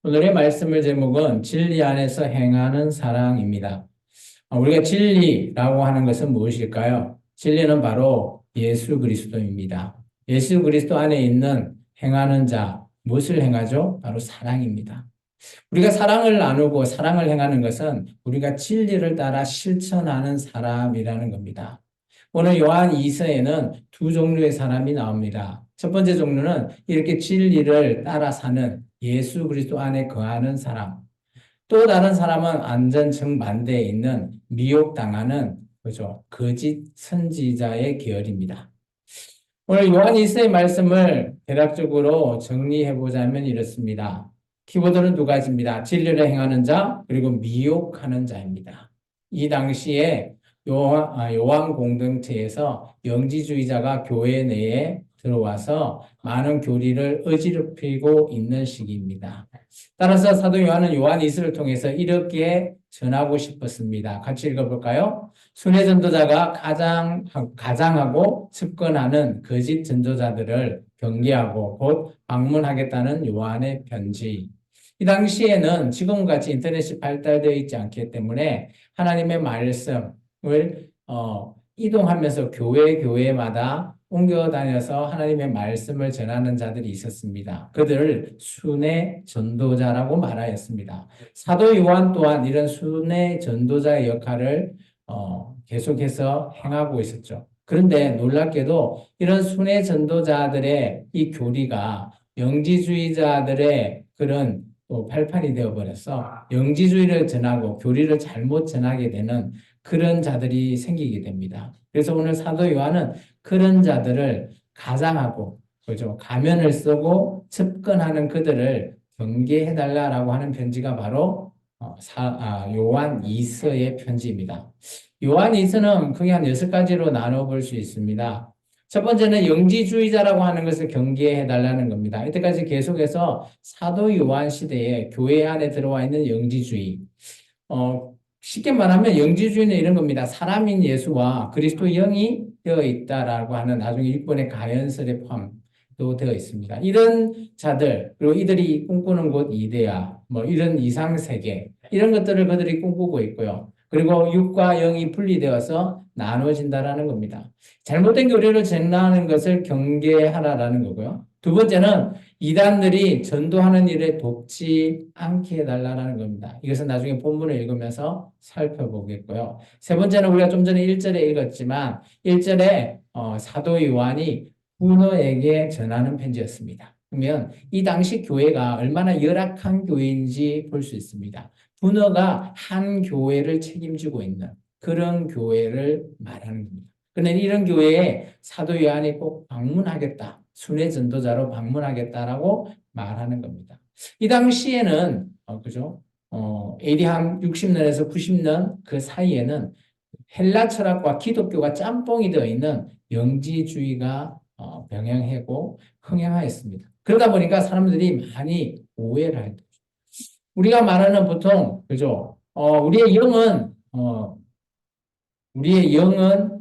오늘의 말씀의 제목은 진리 안에서 행하는 사랑입니다. 우리가 진리라고 하는 것은 무엇일까요? 진리는 바로 예수 그리스도입니다. 예수 그리스도 안에 있는 행하는 자, 무엇을 행하죠? 바로 사랑입니다. 우리가 사랑을 나누고 사랑을 행하는 것은 우리가 진리를 따라 실천하는 사람이라는 겁니다. 오늘 요한 2서에는 두 종류의 사람이 나옵니다. 첫 번째 종류는 이렇게 진리를 따라 사는 예수 그리스도 안에 거하는 사람. 또 다른 사람은 완전 정반대에 있는 미혹당하는 그죠? 거짓 선지자의 계열입니다. 오늘 요한 2서의 말씀을 대략적으로 정리해 보자면 이렇습니다. 키워드는 두 가지입니다. 진리를 행하는 자, 그리고 미혹하는 자입니다. 이 당시에 요한 공동체에서 영지주의자가 교회 내에 들어와서 많은 교리를 어지럽히고 있는 시기입니다. 따라서 사도 요한은 요한 2서를 통해서 이렇게 전하고 싶었습니다. 같이 읽어볼까요? 순회 전도자가 가장하고 측근하는 거짓 전도자들을 경계하고 곧 방문하겠다는 요한의 편지. 이 당시에는 지금같이 인터넷이 발달되어 있지 않기 때문에 하나님의 말씀을 이동하면서 교회마다 옮겨 다녀서 하나님의 말씀을 전하는 자들이 있었습니다. 그들을 순회 전도자라고 말하였습니다. 사도 요한 또한 이런 순회 전도자의 역할을 계속해서 행하고 있었죠. 그런데 놀랍게도 이런 순회 전도자들의 이 교리가 영지주의자들의 그런 또 발판이 되어버려서 영지주의를 전하고 교리를 잘못 전하게 되는 그런 자들이 생기게 됩니다. 그래서 오늘 사도 요한은 그런 자들을 가장하고 그죠? 가면을 쓰고 접근하는 그들을 경계해달라라고 하는 편지가 바로 요한 2서의 편지입니다. 요한 2서는 크게 한 6가지로 나눠볼 수 있습니다. 첫 번째는 영지주의자라고 하는 것을 경계해달라는 겁니다. 이때까지 계속해서 사도 요한 시대에 교회 안에 들어와 있는 영지주의. 쉽게 말하면 영지주의는 이런 겁니다. 사람인 예수와 그리스도 영이 되어 있다라고 하는 나중에 일본의 가연설에 포함도 되어 있습니다. 이런 자들, 그리고 이들이 꿈꾸는 곳 이데아, 뭐 이런 이상세계, 이런 것들을 그들이 꿈꾸고 있고요. 그리고 육과 영이 분리되어서 나눠진다라는 겁니다. 잘못된 교리를 전하는 것을 경계하라라는 거고요. 두 번째는 이단들이 전도하는 일에 돕지 않게 해달라는 겁니다. 이것은 나중에 본문을 읽으면서 살펴보겠고요. 세 번째는 우리가 좀 전에 1절에 읽었지만 1절에 사도 요한이 부너에게 전하는 편지였습니다. 그러면 이 당시 교회가 얼마나 열악한 교회인지 볼 수 있습니다. 부너가 한 교회를 책임지고 있는 그런 교회를 말하는 겁니다. 그런데 이런 교회에 사도 요한이 꼭 방문하겠다. 순회 전도자로 방문하겠다라고 말하는 겁니다. 이 당시에는 그죠? AD 한 60년에서 90년 그 사이에는 헬라 철학과 기독교가 짬뽕이 되어 있는 영지주의가 병행하고 흥행하였습니다. 그러다 보니까 사람들이 많이 오해를 하죠. 우리가 말하는 보통 그죠? 우리의 영은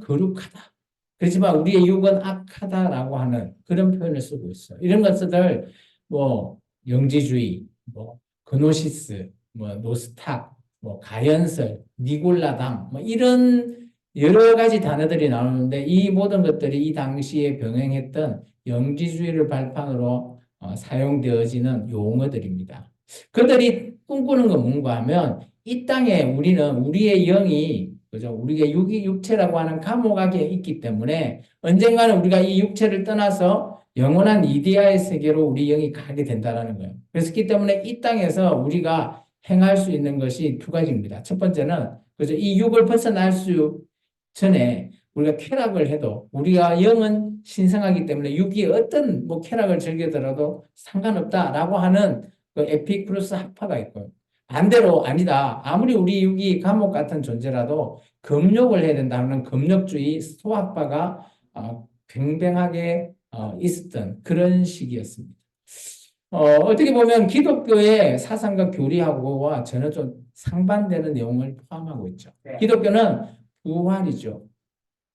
거룩하다. 그렇지만 우리의 육은 악하다라고 하는 그런 표현을 쓰고 있어요. 이런 것들 뭐 영지주의, 뭐 그노시스, 뭐 노스탁, 뭐 가연설, 니골라당 뭐 이런 여러 가지 단어들이 나오는데 이 모든 것들이 이 당시에 병행했던 영지주의를 발판으로 사용되어지는 용어들입니다. 그들이 꿈꾸는 건 뭔가 하면 이 땅에 우리는 우리의 영이 그죠? 우리의 육체라고 하는 감옥 안에 있기 때문에 언젠가는 우리가 이 육체를 떠나서 영원한 이데아의 세계로 우리 영이 가게 된다라는 거예요. 그렇기 때문에 이 땅에서 우리가 행할 수 있는 것이 두 가지입니다. 첫 번째는 그죠? 이 육을 벗어날 수 전에 우리가 쾌락을 해도 우리가 영은 신성하기 때문에 육이 어떤 뭐 쾌락을 즐기더라도 상관없다라고 하는 그 에피쿠로스 학파가 있고요. 반대로 아니다. 아무리 우리 육이 감옥 같은 존재라도 금욕을 해야 된다는 금욕주의 소학파가 팽팽하게 있었던 그런 시기였습니다. 어떻게 보면 기독교의 사상과 교리하고와 전혀 좀 상반되는 내용을 포함하고 있죠. 기독교는 부활이죠.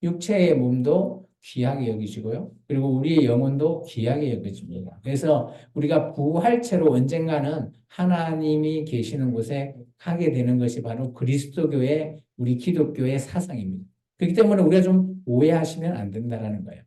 육체의 몸도 귀하게 여기시고요. 그리고 우리의 영혼도 귀하게 여겨집니다. 그래서 우리가 부활체로 언젠가는 하나님이 계시는 곳에 가게 되는 것이 바로 그리스도교의 우리 기독교의 사상입니다. 그렇기 때문에 우리가 좀 오해하시면 안 된다는 거예요.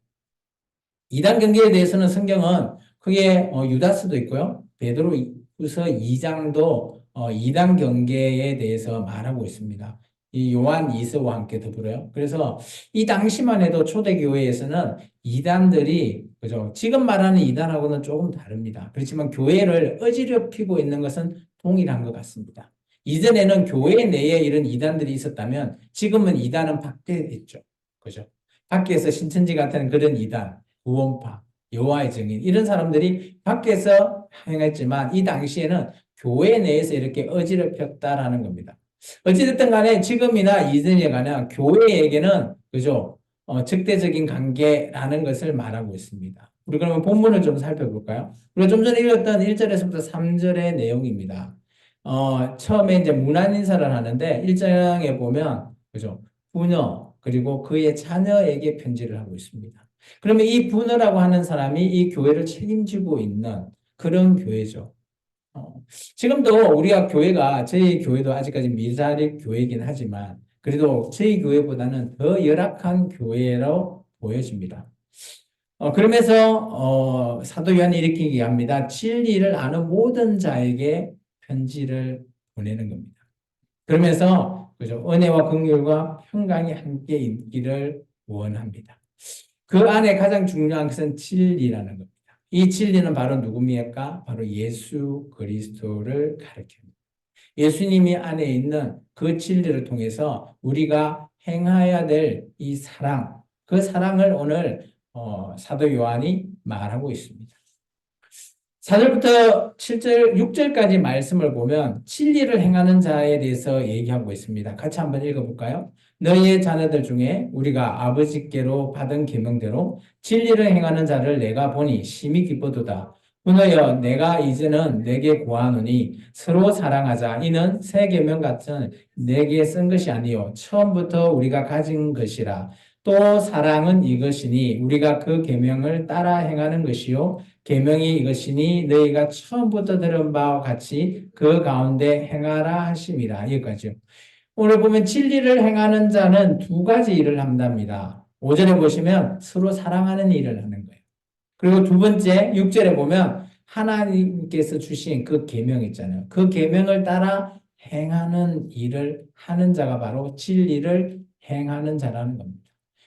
이단 경계에 대해서는 성경은 크게 유다서도 있고요. 베드로후서 2장도 이단 경계에 대해서 말하고 있습니다. 이 요한 2서와 함께 더불어요. 그래서 이 당시만 해도 초대교회에서는 이단들이 그죠? 지금 말하는 이단하고는 조금 다릅니다. 그렇지만 교회를 어지럽히고 있는 것은 동일한 것 같습니다. 이전에는 교회 내에 이런 이단들이 있었다면 지금은 이단은 밖에 있죠. 그죠? 밖에서 신천지 같은 그런 이단, 구원파, 여호와의 증인 이런 사람들이 밖에서 행했지만 이 당시에는 교회 내에서 이렇게 어지럽혔다라는 겁니다. 어찌됐든 간에 지금이나 이전에 가나 교회에게는 그죠? 적대적인 관계라는 것을 말하고 있습니다. 우리 그러면 본문을 좀 살펴볼까요? 우리가 좀 전에 읽었던 1절에서부터 3절의 내용입니다. 처음에 이제 문안 인사를 하는데 1장에 보면 그죠? 부녀 그리고 그의 자녀에게 편지를 하고 있습니다. 그러면 이 부녀라고 하는 사람이 이 교회를 책임지고 있는 그런 교회죠. 지금도 우리가 교회가 저희 교회도 아직까지 미자립 교회이긴 하지만 그래도 저희 교회보다는 더 열악한 교회로 보여집니다. 그러면서 사도 요한이 이렇게 얘기합니다. 진리를 아는 모든 자에게 편지를 보내는 겁니다. 그러면서 그죠? 은혜와 긍휼과 평강이 함께 있기를 원합니다. 그 안에 가장 중요한 것은 진리라는 겁니다. 이 진리는 바로 누굽니까? 바로 예수 그리스도를 가리킵니다. 예수님이 안에 있는 그 진리를 통해서 우리가 행해야 될 이 사랑, 그 사랑을 오늘 사도 요한이 말하고 있습니다. 4절부터 7절, 6절까지 말씀을 보면 진리를 행하는 자에 대해서 얘기하고 있습니다. 같이 한번 읽어볼까요? 너희의 자녀들 중에 우리가 아버지께로 받은 계명대로 진리를 행하는 자를 내가 보니 심히 기쁘도다. 분하여 내가 이제는 내게 고하노니 서로 사랑하자. 이는 새 계명 같은 내게 쓴 것이 아니요 처음부터 우리가 가진 것이라. 또 사랑은 이것이니 우리가 그 계명을 따라 행하는 것이요 계명이 이것이니 너희가 처음부터 들은 바와 같이 그 가운데 행하라 하심이라. 여기까지요. 오늘 보면 진리를 행하는 자는 두 가지 일을 한답니다. 5절에 보시면 서로 사랑하는 일을 하는 거예요. 그리고 두 번째 6절에 보면 하나님께서 주신 그 계명 있잖아요. 그 계명을 따라 행하는 일을 하는 자가 바로 진리를 행하는 자라는 겁니다.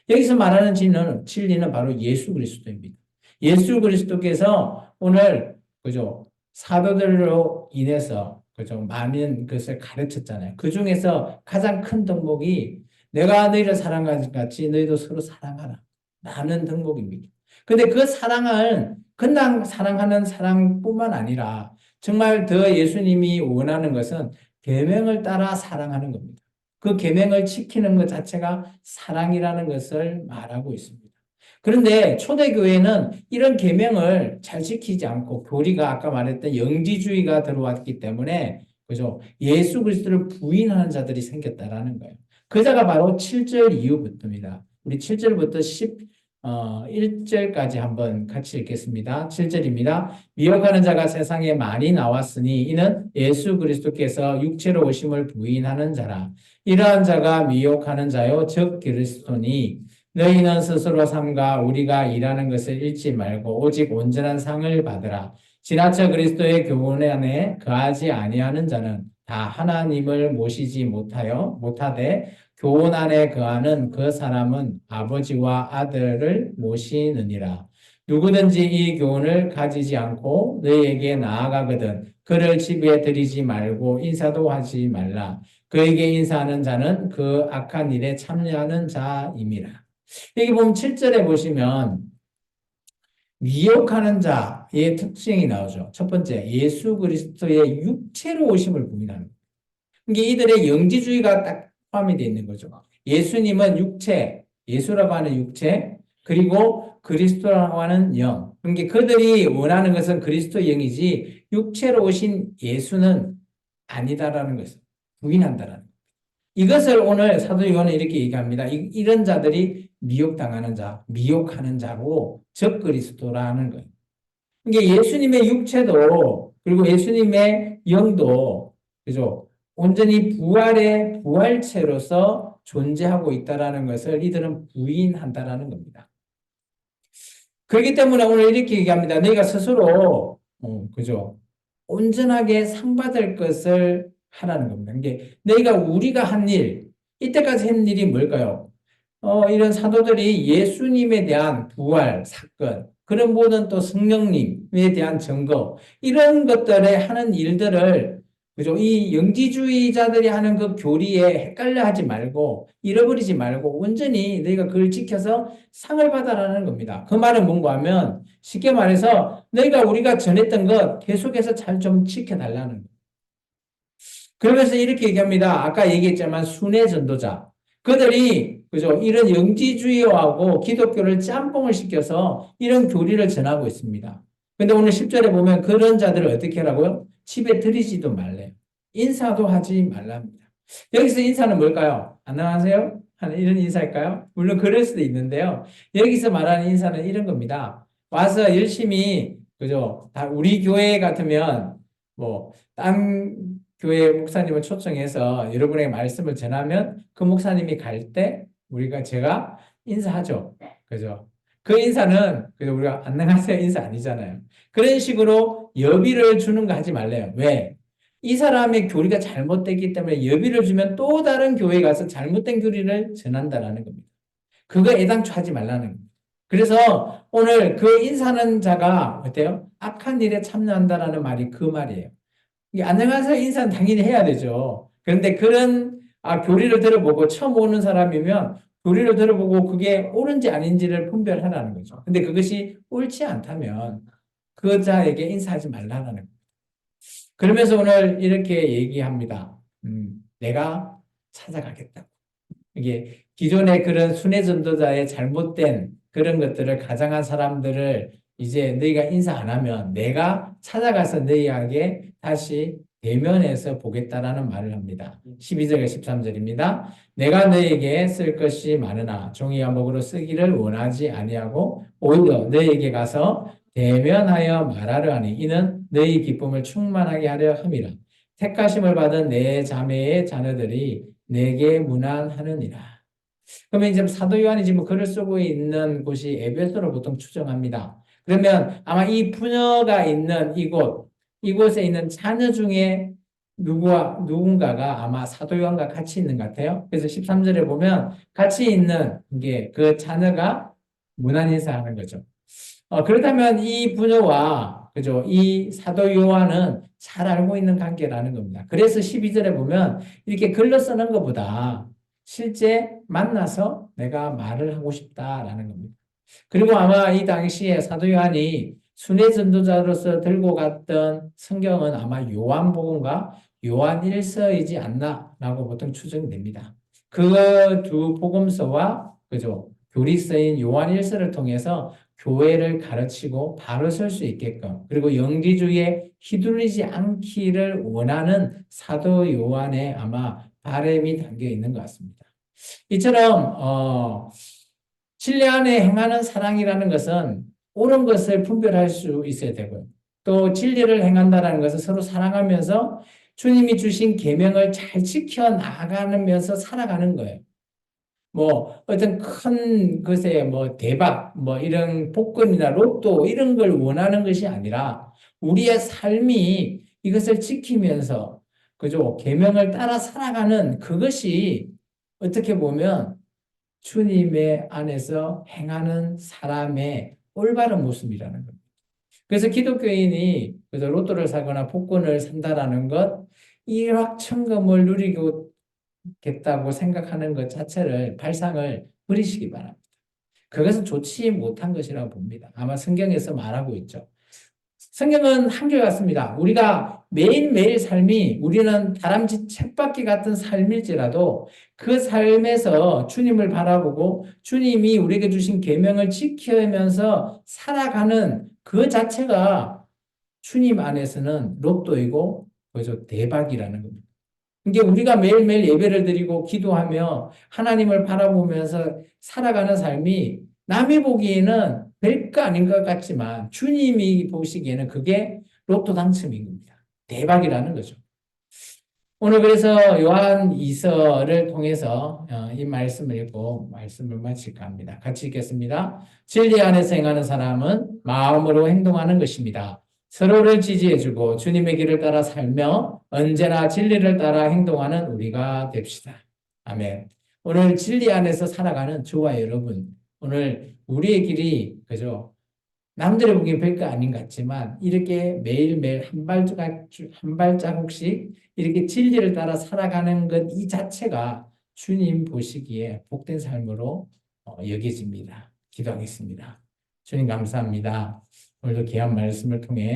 여기서 말하는 진리는 바로 예수 그리스도입니다. 예수 그리스도께서 오늘 그죠? 사도들로 인해서 그죠? 많은 것을 가르쳤잖아요. 그 중에서 가장 큰 덕목이 내가 너희를 사랑하는 같이 너희도 서로 사랑하라. 라는 덕목입니다. 근데 그 사랑은 그냥 사랑하는 사랑뿐만 아니라 정말 더 예수님이 원하는 것은 계명을 따라 사랑하는 겁니다. 그 계명을 지키는 것 자체가 사랑이라는 것을 말하고 있습니다. 그런데 초대교회는 이런 계명을 잘 지키지 않고 교리가 아까 말했던 영지주의가 들어왔기 때문에 그죠? 예수 그리스도를 부인하는 자들이 생겼다라는 거예요. 그 자가 바로 7절 이후부터입니다. 우리 7절부터 1절까지 한번 같이 읽겠습니다. 7절입니다. 미혹하는 자가 세상에 많이 나왔으니 이는 예수 그리스도께서 육체로 오심을 부인하는 자라. 이러한 자가 미혹하는 자요 즉 그리스도니 너희는 스스로 삼가 우리가 일하는 것을 잃지 말고 오직 온전한 상을 받으라. 지나쳐 그리스도의 교훈 안에 거하지 아니하는 자는 다 하나님을 모시지 못하되 교훈 안에 거하는 그 사람은 아버지와 아들을 모시느니라. 누구든지 이 교훈을 가지지 않고 너희에게 나아가거든 그를 집에 들이지 말고 인사도 하지 말라. 그에게 인사하는 자는 그 악한 일에 참여하는 자임이라. 여기 보면 7절에 보시면 미혹하는 자의 특징이 나오죠. 첫 번째, 예수 그리스도의 육체로 오심을 부인하는 거예요. 이게 이들의 영지주의가 딱 포함이 되어 있는 거죠. 예수님은 육체, 예수라고 하는 육체, 그리고 그리스도라고 하는 영. 그러니까 그들이 원하는 것은 그리스도의 영이지 육체로 오신 예수는 아니다라는 것을 부인한다라는 거예요. 이것을 오늘 사도 요한은 이렇게 얘기합니다. 이런 자들이 미혹당하는 자, 미혹하는 자고 적그리스도라는 거예요. 이게 예수님의 육체도 그리고 예수님의 영도 그죠? 온전히 부활의 부활체로서 존재하고 있다라는 것을 이들은 부인한다라는 겁니다. 그렇기 때문에 오늘 이렇게 얘기합니다. 너희가 스스로 그죠? 온전하게 상받을 것을 하라는 겁니다. 이게 너희가 우리가 한 일, 이때까지 한 일이 뭘까요? 이런 사도들이 예수님에 대한 부활 사건, 그런 모든 또 성령님에 대한 증거, 이런 것들에 하는 일들을, 그죠? 이 영지주의자들이 하는 그 교리에 헷갈려 하지 말고, 잃어버리지 말고, 온전히 너희가 그걸 지켜서 상을 받아라는 겁니다. 그 말은 뭔가 하면, 쉽게 말해서, 너희가 우리가 전했던 것 계속해서 잘 좀 지켜달라는 거예요. 그러면서 이렇게 얘기합니다. 아까 얘기했지만 순회 전도자. 그들이 그죠? 이런 영지주의하고 기독교를 짬뽕을 시켜서 이런 교리를 전하고 있습니다. 근데 오늘 10절에 보면 그런 자들을 어떻게 하라고요? 집에 들이지도 말래요. 인사도 하지 말랍니다. 여기서 인사는 뭘까요? 안녕하세요? 하는 이런 인사일까요? 물론 그럴 수도 있는데요. 여기서 말하는 인사는 이런 겁니다. 와서 열심히 그죠? 다 우리 교회 같으면 딴 교회 목사님을 초청해서 여러분에게 말씀을 전하면 그 목사님이 갈 때 제가 인사하죠. 그죠? 그 인사는 그죠? 우리가 안녕하세요 인사 아니잖아요. 그런 식으로 여비를 주는 거 하지 말래요. 왜? 이 사람의 교리가 잘못됐기 때문에 여비를 주면 또 다른 교회에 가서 잘못된 교리를 전한다라는 겁니다. 그거 애당초 하지 말라는 겁니다. 그래서 오늘 그 인사하는 자가 어때요? 악한 일에 참여한다라는 말이 그 말이에요. 안녕하세요 인사는 당연히 해야 되죠. 그런데 그런 교리를 들어보고 처음 오는 사람이면 교리를 들어보고 그게 옳은지 아닌지를 분별하라는 거죠. 근데 그것이 옳지 않다면 그 자에게 인사하지 말라는 거예요. 그러면서 오늘 이렇게 얘기합니다. 내가 찾아가겠다고. 이게 기존의 그런 순회 전도자의 잘못된 그런 것들을 가장한 사람들을 이제 너희가 인사 안 하면 내가 찾아가서 너희에게 다시 대면해서 보겠다라는 말을 합니다. 12절과 13절입니다. 내가 너희에게 쓸 것이 많으나 종이와 목으로 쓰기를 원하지 아니하고 오히려 너희에게 가서 대면하여 말하려 하니 이는 너희 기쁨을 충만하게 하려 함이라. 택하심을 받은 내 자매의 자녀들이 내게 문안하느니라. 그러면 이제 사도 요한이 지금 글을 쓰고 있는 곳이 에베소로 보통 추정합니다. 그러면 아마 이 부녀가 있는 이곳에 있는 자녀 중에 누군가가 아마 사도 요한과 같이 있는 것 같아요. 그래서 13절에 보면 같이 있는 게 그 자녀가 문안 인사하는 거죠. 그렇다면 이 부녀와 그죠? 이 사도 요한은 잘 알고 있는 관계라는 겁니다. 그래서 12절에 보면 이렇게 글로 쓰는 것보다 실제 만나서 내가 말을 하고 싶다라는 겁니다. 그리고 아마 이 당시에 사도 요한이 순회 전도자로서 들고 갔던 성경은 아마 요한복음과 요한 일서이지 않나라고 보통 추정됩니다. 그 두 복음서와 그죠? 교리서인 요한 일서를 통해서 교회를 가르치고 바로 설 수 있게끔 그리고 영지주의에 휘둘리지 않기를 원하는 사도 요한의 아마 바람이 담겨 있는 것 같습니다. 이처럼 진리 안에 행하는 사랑이라는 것은 옳은 것을 분별할 수 있어야 되고요. 또 진리를 행한다는 것은 서로 사랑하면서 주님이 주신 계명을 잘 지켜 나가면서 살아가는 거예요. 어떤 큰 것에 대박, 이런 복권이나 로또 이런 걸 원하는 것이 아니라 우리의 삶이 이것을 지키면서 그죠? 계명을 따라 살아가는 그것이 어떻게 보면 주님의 안에서 행하는 사람의 올바른 모습이라는 겁니다. 그래서 기독교인이 그래서 로또를 사거나 복권을 산다라는 것, 일확천금을 누리겠다고 생각하는 것 자체를 발상을 버리시기 바랍니다. 그것은 좋지 못한 것이라고 봅니다. 아마 성경에서 말하고 있죠. 성경은 한결같습니다. 우리가 매일매일 삶이 우리는 다람쥐 쳇바퀴 같은 삶일지라도 그 삶에서 주님을 바라보고 주님이 우리에게 주신 계명을 지키면서 살아가는 그 자체가 주님 안에서는 로또이고 그죠 대박이라는 겁니다. 그러니까 우리가 매일매일 예배를 드리고 기도하며 하나님을 바라보면서 살아가는 삶이 남이 보기에는 별거 아닌 것 같지만 주님이 보시기에는 그게 로또 당첨인 겁니다. 대박이라는 거죠. 오늘 그래서 요한 2서를 통해서 이 말씀을 읽고 말씀을 마칠까 합니다. 같이 읽겠습니다. 진리 안에서 행하는 사람은 마음으로 행동하는 것입니다. 서로를 지지해주고 주님의 길을 따라 살며 언제나 진리를 따라 행동하는 우리가 됩시다. 아멘. 오늘 진리 안에서 살아가는 저와 여러분, 오늘 우리의 길이 그죠? 남들의 보기엔 별거 아닌 것 같지만 이렇게 매일매일 한 발자국씩 이렇게 진리를 따라 살아가는 것 이 자체가 주님 보시기에 복된 삶으로 여겨집니다. 기도하겠습니다. 주님 감사합니다. 오늘도 귀한 말씀을 통해